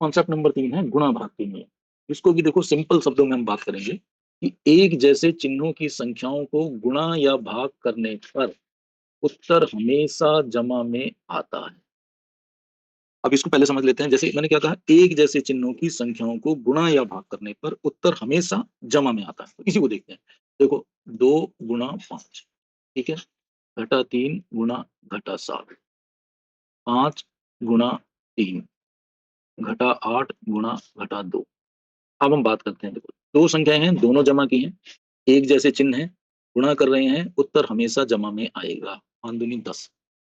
Concept number 3 है गुणा भाग के नियम। इसको भी देखो सिंपल शब्दों में हम बात करेंगे कि एक जैसे चिन्हों की संख्याओं को गुणा या भाग करने पर उत्तर हमेशा जमा में आता है। अब इसको पहले समझ लेते हैं। जैसे मैंने क्या कहा, एक जैसे चिन्हों की संख्याओं को गुणा या भाग करने पर उत्तर हमेशा जमा में आता है। तो इसी को देखते हैं। देखो 2 गुणा 5, ठीक है? घटा 3 गुणा घटा 7, 5 गुणा 3 घटा 8 गुणा घटा 2। अब हम बात करते हैं। देखो 2 संख्याएँ हैं, दोनों जमा की हैं, एक जैसे चिन्ह हैं, गुणा कर रहे हैं, उत्तर हमेशा जमा में आएगा। 5 दूनी 10।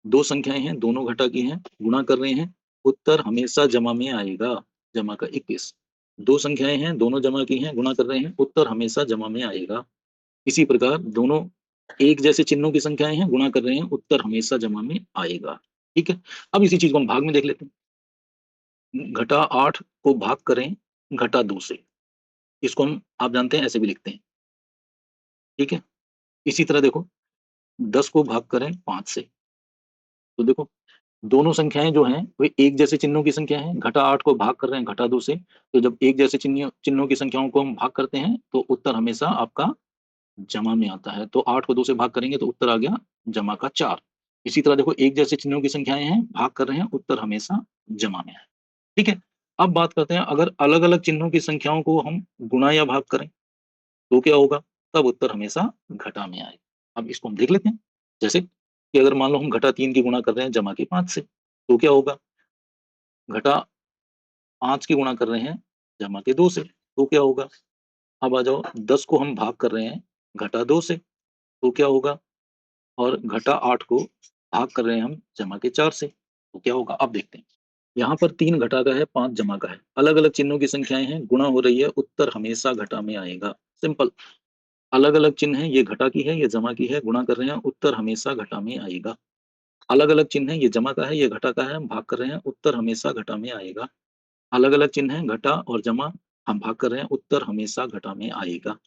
2 संख्याएँ हैं, दोनों घटा की हैं, गुणा कर रहे हैं, उत्तर हमेशा जमा में आएगा। जमा का 21। 2 संख्याएँ हैं, दोनों जमा की हैं, गुणा कर रहे हैं, उत्तर हमेशा जमा में आएगा। इसी प्रकार दोनों एक जैसे चिन्हों की संख्याएँ हैं, गुणा कर रहे हैं, उत्तर हमेशा जमा में आएगा। ठीक है? अब इसी चीज़ को हम भाग में देख लेते हैं। घटा 8 को भाग करें घटा 2 से। इसको हम आप जानते हैं ऐसे भी लिखते हैं। ठीक है? इसी तरह देखो 10 को भाग करें 5 से। तो देखो दोनों संख्याएँ जो हैं, वे एक जैसे चिन्हों की संख्या हैं। घटा 8 को भाग कर रहे हैं घटा 2 से। तो जब एक जैसे चिन्हों की संख्याओं को हम भाग करते हैं, तो उत्तर हमेशा आपका जमा में आता है। तो 8 को 2 से भाग करेंगे तो उत्तर आ गया जमा का 4। इसी तरह देखो एक जैसे चिन्हों की संख्याएँ हैं, भाग कर रहे हैं, उत्तर हमेशा जमा में है। ठीक है? अब बात करते हैं, अगर अलग-अलग चिन्हों की संख्याओं को हम गुणा या भाग करें, तो क्या होगा? तब उत्तर हमेशा घटा में आएगा। अब इसको हम देख लेते हैं। जैसे कि अगर मान लो हम घटा 3 की गुणा कर रहे हैं जमा के 5 से, तो क्या होगा? घटा 5 की गुणा कर रहे हैं जमा के 2 से, तो क्या होगा? अब आ जाओ 10 को हम भाग कर रहे हैं घटा 2 से, तो क्या होगा? और घटा 8 को भाग कर रहे हैं हम जमा के 4 से, तो क्या होगा? अब देखते हैं। यहाँ पर 3 घटा का है, 5 जमा का है। अलग-अलग चिन्हों की संख्याएँ हैं, गुणा हो रही है, उत्तर हमेशा घटा में आएगा। सिंपल। अलग-अलग चिन्ह हैं, ये घटा की है, ये जमा की है, गुणा कर रहे हैं, उत्तर हमेशा घटा में आएगा। अलग-अलग चिन्ह हैं, ये जमा का है, ये घटा का है, हम भाग कर रहे हैं, उत्तर हमेशा घटा में आएगा। अलग-अलग चिन्ह हैं, घटा और जमा, हम भाग कर रहे हैं, उत्तर हमेशा घटा में आएगा।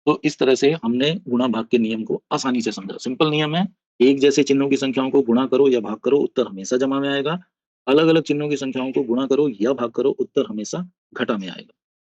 तो इस तरह से हमने गुणा भाग के नियम को आसानी से समझा। सिंपल नियम है, एक जैसे चिन्हों की संख्याओं को गुणा करो या भाग करो, उत्तर हमेशा जमा में आएगा। अलग-अलग चिन्हों की संख्याओं को गुणा करो या भाग करो, उत्तर हमेशा घटा में आएगा।